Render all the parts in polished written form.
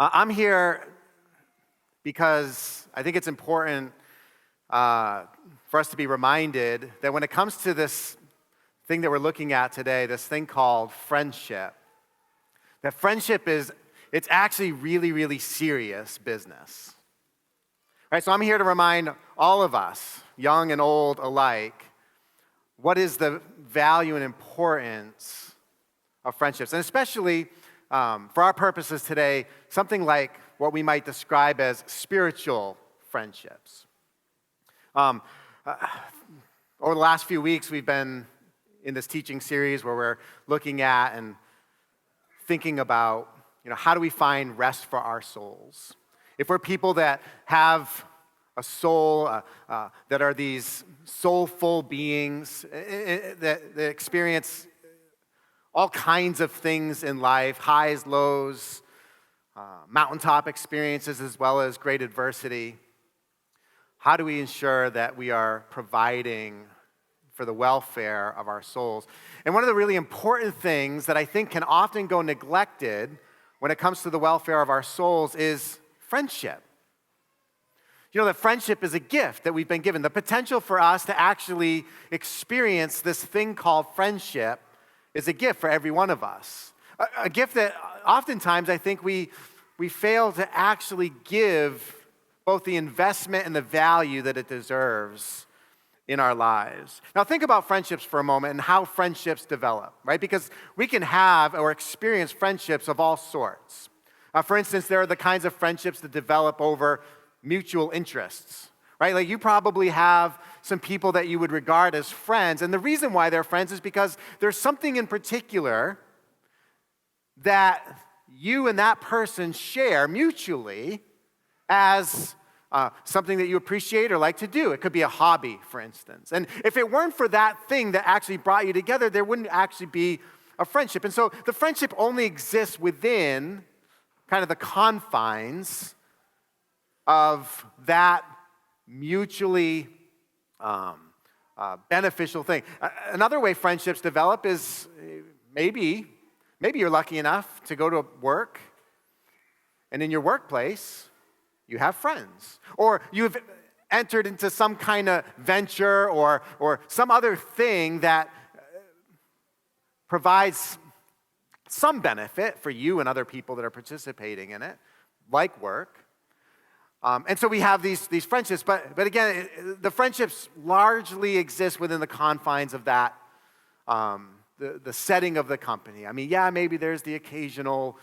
I'm here because I think it's important for us to be reminded that when it comes to this thing that we're looking at today, this thing called friendship, that friendship it's actually really, really serious business. Right? So I'm here to remind all of us, young and old alike, what is the value and importance of friendships, and especially for our purposes today, something like what we might describe as spiritual friendships. Over the last few weeks, we've been in this teaching series where we're looking at and thinking about, how do we find rest for our souls? If we're people that have a soul, that are these soulful beings that experience all kinds of things in life, highs, lows, mountaintop experiences, as well as great adversity. How do we ensure that we are providing for the welfare of our souls? And one of the really important things that I think can often go neglected when it comes to the welfare of our souls is friendship. That friendship is a gift that we've been given. The potential for us to actually experience this thing called friendship is a gift for every one of us. A gift that oftentimes I think we fail to actually give both the investment and the value that it deserves in our lives. Now think about friendships for a moment and how friendships develop, right? Because we can have or experience friendships of all sorts. For instance, there are the kinds of friendships that develop over mutual interests, right? Like you probably have some people that you would regard as friends, and the reason why they're friends is because there's something in particular that you and that person share mutually as something that you appreciate or like to do. It could be a hobby, for instance. And if it weren't for that thing that actually brought you together, there wouldn't actually be a friendship. And so the friendship only exists within kind of the confines of that mutually beneficial thing. Another way friendships develop is maybe you're lucky enough to go to work, and in your workplace, you have friends. Or you've entered into some kind of venture or some other thing that provides some benefit for you and other people that are participating in it, like work. And so we have these friendships, but again, the friendships largely exist within the confines of that, the setting of the company. I mean, yeah, maybe there's the occasional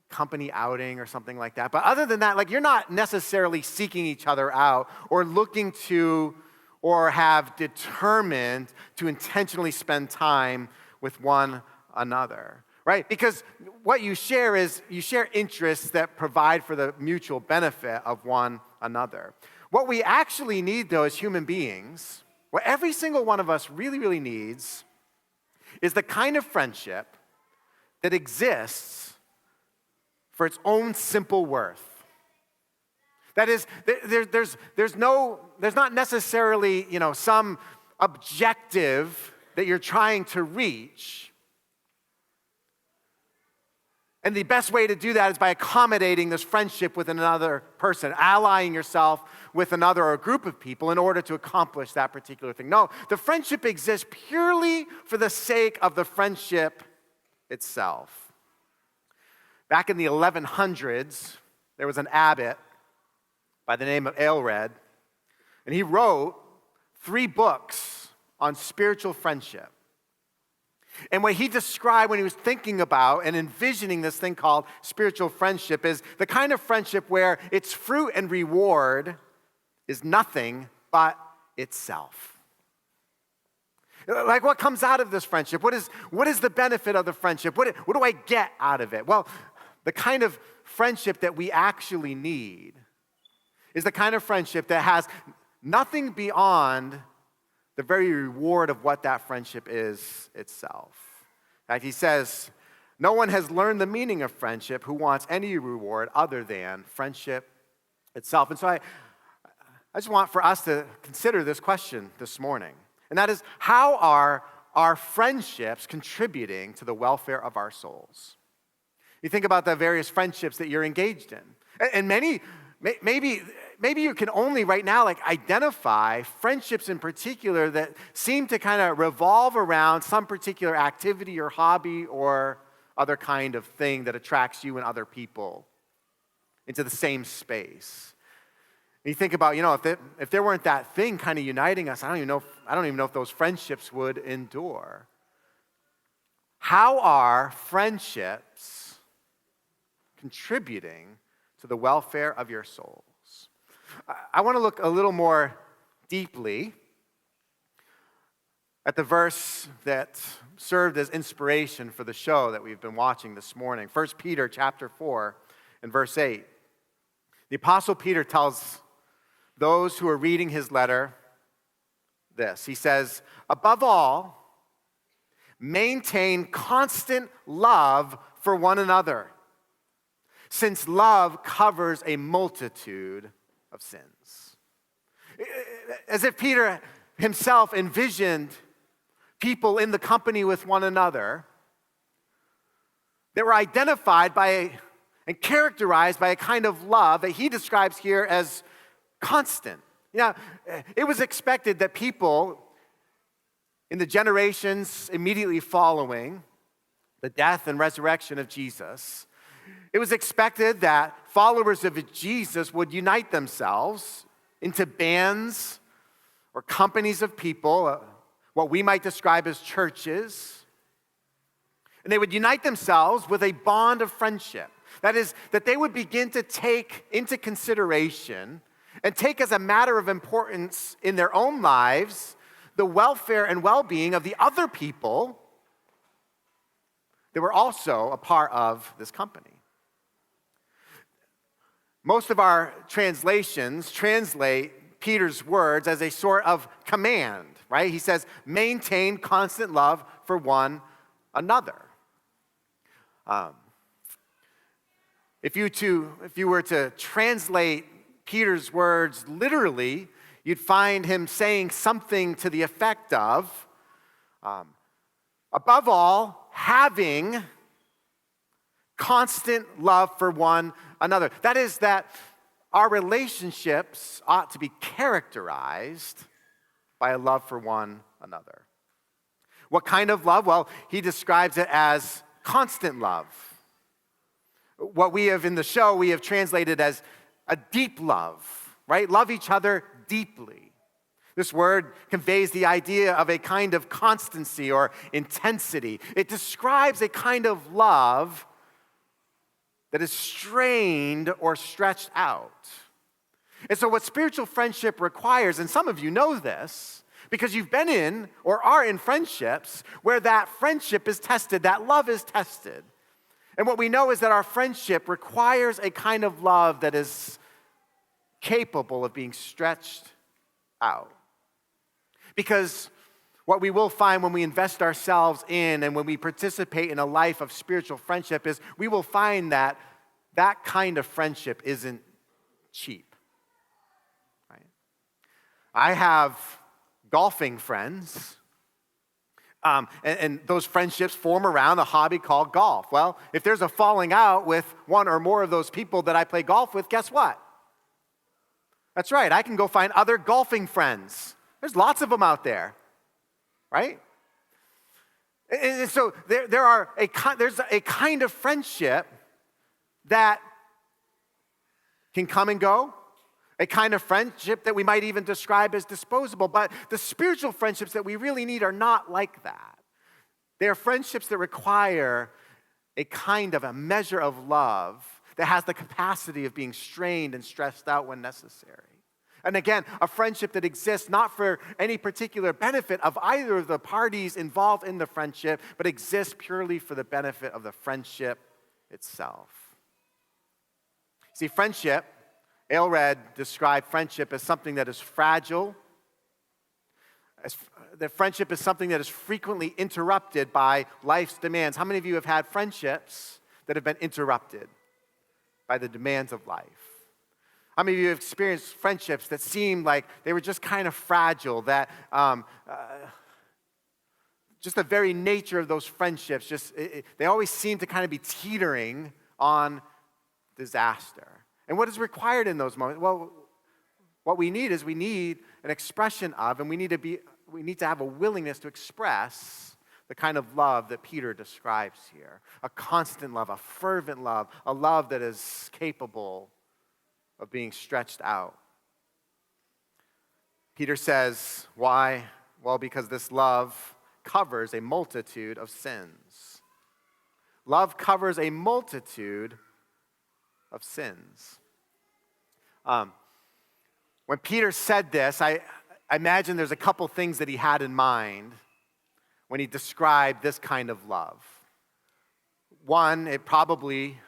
company outing or something like that, but other than that, you're not necessarily seeking each other out or looking to or have determined to intentionally spend time with one another. Right? Because what you share interests that provide for the mutual benefit of one another. What we actually need, though, as human beings, what every single one of us really, really needs, is the kind of friendship that exists for its own simple worth. That is, there's not necessarily, some objective that you're trying to reach. And the best way to do that is by accommodating this friendship with another person, allying yourself with another or a group of people in order to accomplish that particular thing. No, the friendship exists purely for the sake of the friendship itself. Back in the 1100s, there was an abbot by the name of Aelred, and he wrote 3 books on spiritual friendship. And what he described when he was thinking about and envisioning this thing called spiritual friendship is the kind of friendship where its fruit and reward is nothing but itself. Like what comes out of this friendship? What is the benefit of the friendship? What do I get out of it? Well, the kind of friendship that we actually need is the kind of friendship that has nothing beyond the very reward of what that friendship is itself. In fact, he says, no one has learned the meaning of friendship who wants any reward other than friendship itself. And so I just want for us to consider this question this morning. And that is, how are our friendships contributing to the welfare of our souls? You think about the various friendships that you're engaged in. And maybe you can only right now identify friendships in particular that seem to kind of revolve around some particular activity or hobby or other kind of thing that attracts you and other people into the same space. And you think about, if there weren't that thing kind of uniting us, I don't even know if those friendships would endure. How are friendships contributing to the welfare of your souls? I want to look a little more deeply at the verse that served as inspiration for the show that we've been watching this morning. 1 Peter chapter 4 and verse 8. The Apostle Peter tells those who are reading his letter this. He says, above all, maintain constant love for one another, since love covers a multitude of sins. As if Peter himself envisioned people in the company with one another that were identified by and characterized by a kind of love that he describes here as constant. It was expected that people in the generations immediately following the death and resurrection of Jesus, it was expected that followers of Jesus would unite themselves into bands or companies of people, what we might describe as churches. And they would unite themselves with a bond of friendship. That is, that they would begin to take into consideration and take as a matter of importance in their own lives the welfare and well-being of the other people that were also a part of this company. Most of our translations translate Peter's words as a sort of command, right? He says, maintain constant love for one another. If you were to translate Peter's words literally, you'd find him saying something to the effect of, above all, having constant love for one another. That is, that our relationships ought to be characterized by a love for one another. What kind of love? Well, he describes it as constant love. What we have in the show, we have translated as a deep love, right? Love each other deeply. This word conveys the idea of a kind of constancy or intensity. It describes a kind of love that is strained or stretched out. And so what spiritual friendship requires, and some of you know this, because you've been in or are in friendships where that friendship is tested, that love is tested. And what we know is that our friendship requires a kind of love that is capable of being stretched out. Because what we will find when we invest ourselves in and when we participate in a life of spiritual friendship is we will find that that kind of friendship isn't cheap. Right? I have golfing friends. And those friendships form around a hobby called golf. Well, if there's a falling out with one or more of those people that I play golf with, guess what? That's right, I can go find other golfing friends. There's lots of them out there, right? And so there's a kind of friendship that can come and go, a kind of friendship that we might even describe as disposable. But the spiritual friendships that we really need are not like that. They are friendships that require a measure of love that has the capacity of being strained and stressed out when necessary. And again, a friendship that exists not for any particular benefit of either of the parties involved in the friendship, but exists purely for the benefit of the friendship itself. See, friendship, Aylred described friendship as something that is fragile. That friendship is something that is frequently interrupted by life's demands. How many of you have had friendships that have been interrupted by the demands of life? How many of you have experienced friendships that seemed like they were just kind of fragile, that just the very nature of those friendships, they always seem to kind of be teetering on disaster. And what is required in those moments? Well, what we need is an expression of, and we need to have a willingness to express the kind of love that Peter describes here. A constant love, a fervent love, a love that is capable of being stretched out. Peter says, why? Well, because this love covers a multitude of sins. Love covers a multitude of sins. When Peter said this, I imagine there's a couple things that he had in mind when he described this kind of love. One, it probably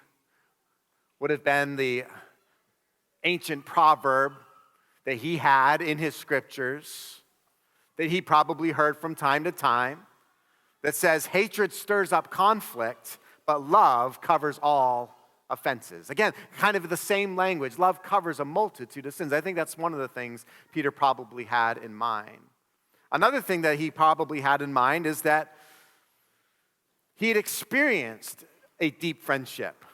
would have been the ancient proverb that he had in his scriptures, that he probably heard from time to time, that says, hatred stirs up conflict, but love covers all offenses. Again, kind of the same language. Love covers a multitude of sins. I think that's one of the things Peter probably had in mind. Another thing that he probably had in mind is that he had experienced a deep friendship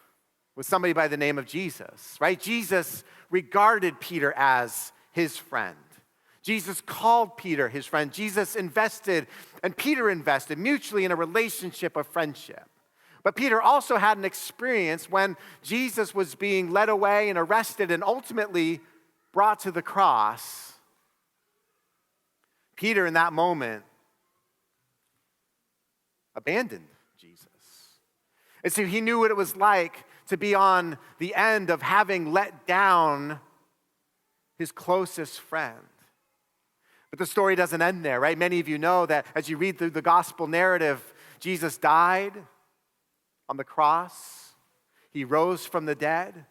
with somebody by the name of Jesus, right? Jesus regarded Peter as his friend. Jesus called Peter his friend. Jesus invested, and Peter invested mutually in a relationship of friendship. But Peter also had an experience when Jesus was being led away and arrested and ultimately brought to the cross. Peter, in that moment, abandoned Jesus. And so he knew what it was like to be on the end of having let down his closest friend. But the story doesn't end there, right? Many of you know that as you read through the gospel narrative, Jesus died on the cross. He rose from the dead.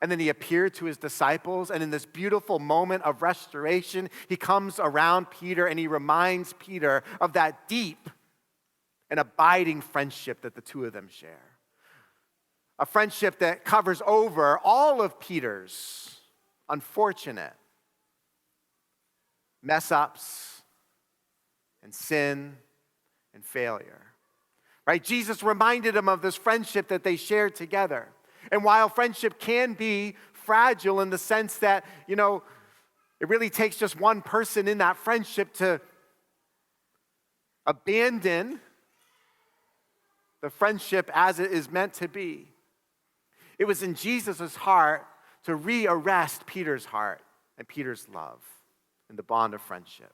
And then he appeared to his disciples. And in this beautiful moment of restoration, he comes around Peter and he reminds Peter of that deep and abiding friendship that the two of them share. A friendship that covers over all of Peter's unfortunate mess-ups and sin and failure. Right? Jesus reminded him of this friendship that they shared together. And while friendship can be fragile in the sense that, it really takes just one person in that friendship to abandon the friendship as it is meant to be. It was in Jesus' heart to re-arrest Peter's heart and Peter's love in the bond of friendship.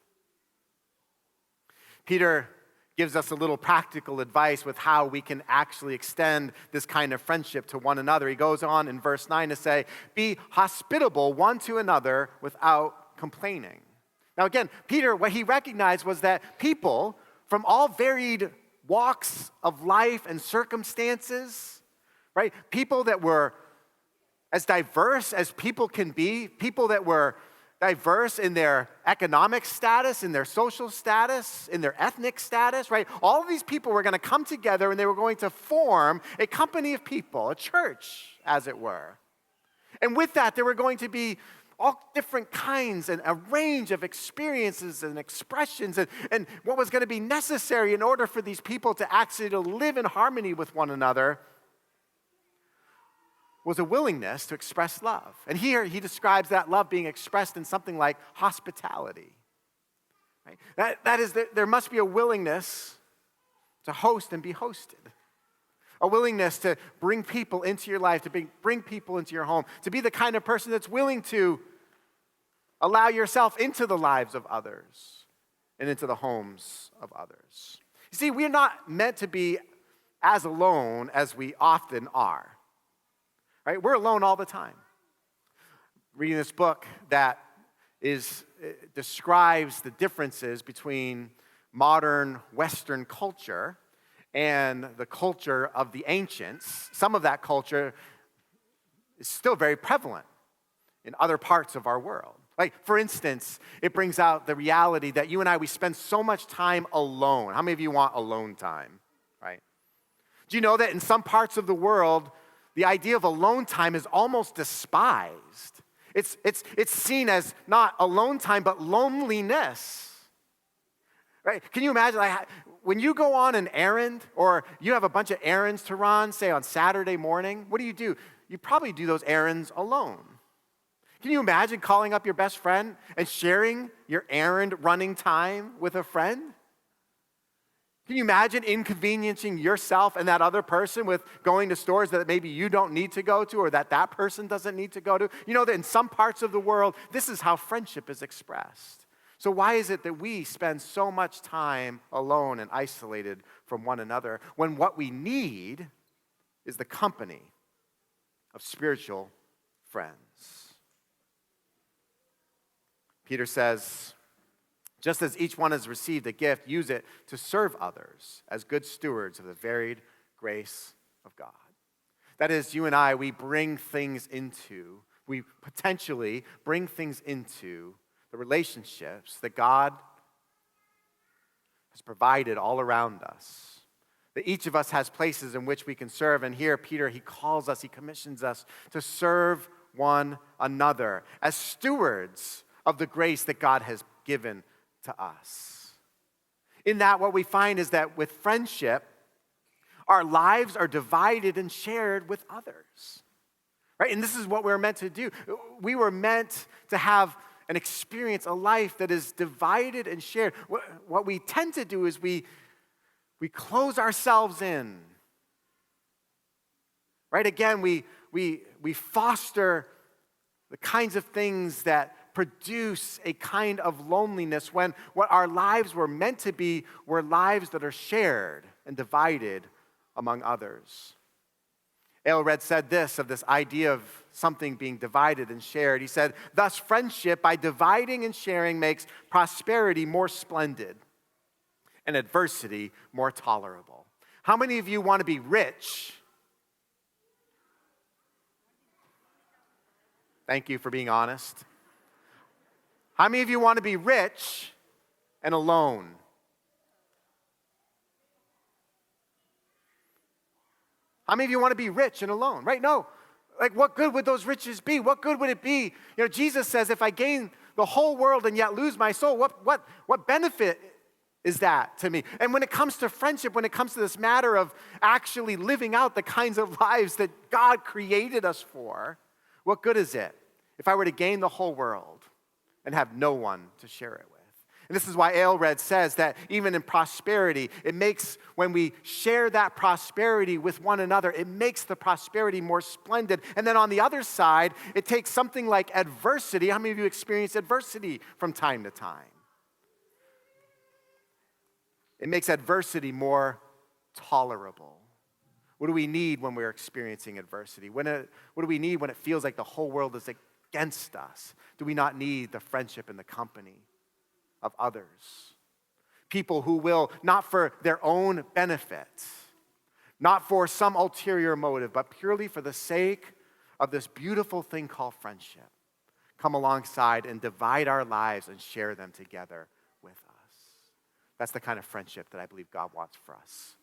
Peter gives us a little practical advice with how we can actually extend this kind of friendship to one another. He goes on in verse 9 to say, be hospitable one to another without complaining. Now again, Peter, what he recognized was that people from all varied walks of life and circumstances, right? People that were as diverse as people can be, people that were diverse in their economic status, in their social status, in their ethnic status, right? All of these people were going to come together and they were going to form a company of people, a church, as it were. And with that, there were going to be all different kinds and a range of experiences and expressions and what was going to be necessary in order for these people to actually to live in harmony with one another was a willingness to express love. And here he describes that love being expressed in something like hospitality. Right? That is, there must be a willingness to host and be hosted. A willingness to bring people into your life, to bring people into your home, to be the kind of person that's willing to allow yourself into the lives of others and into the homes of others. You see, we're not meant to be as alone as we often are. Right? We're alone all the time. Reading this book that describes the differences between modern Western culture and the culture of the ancients. Some of that culture is still very prevalent in other parts of our world. Like, for instance, it brings out the reality that you and I, we spend so much time alone. How many of you want alone time, right? Do you know that in some parts of the world, the idea of alone time is almost despised? It's seen as not alone time, but loneliness. Right? Can you imagine? when you go on an errand or you have a bunch of errands to run, say on Saturday morning, what do? You probably do those errands alone. Can you imagine calling up your best friend and sharing your errand running time with a friend? Can you imagine inconveniencing yourself and that other person with going to stores that maybe you don't need to go to or that person doesn't need to go to? You know that in some parts of the world, this is how friendship is expressed. So why is it that we spend so much time alone and isolated from one another when what we need is the company of spiritual friends? Peter says, just as each one has received a gift, use it to serve others as good stewards of the varied grace of God. That is, you and I, we potentially bring things into the relationships that God has provided all around us. That each of us has places in which we can serve. And here, Peter, he commissions us to serve one another as stewards of the grace that God has given to us. In that, what we find is that with friendship, our lives are divided and shared with others. Right? And this is what we're meant to do. We were meant to have an experience, a life that is divided and shared. What we tend to do is we close ourselves in. Right? Again, we foster the kinds of things that produce a kind of loneliness when what our lives were meant to be were lives that are shared and divided among others. Aelred said this of this idea of something being divided and shared. He said, thus friendship by dividing and sharing makes prosperity more splendid and adversity more tolerable. How many of you want to be rich? Thank you for being honest. How many of you want to be rich and alone? How many of you want to be rich and alone? Right? No. Like, what good would those riches be? What good would it be? You know, Jesus says, if I gain the whole world and yet lose my soul, what benefit is that to me? And when it comes to friendship, when it comes to this matter of actually living out the kinds of lives that God created us for, what good is it if I were to gain the whole world and have no one to share it with? And this is why Aelred says that even in prosperity, when we share that prosperity with one another, it makes the prosperity more splendid. And then on the other side, it takes something like adversity. How many of you experience adversity from time to time? It makes adversity more tolerable. What do we need when we're experiencing adversity? What do we need when it feels like the whole world is against us? Do we not need the friendship and the company of others? People who will, not for their own benefit, not for some ulterior motive, but purely for the sake of this beautiful thing called friendship, come alongside and divide our lives and share them together with us. That's the kind of friendship that I believe God wants for us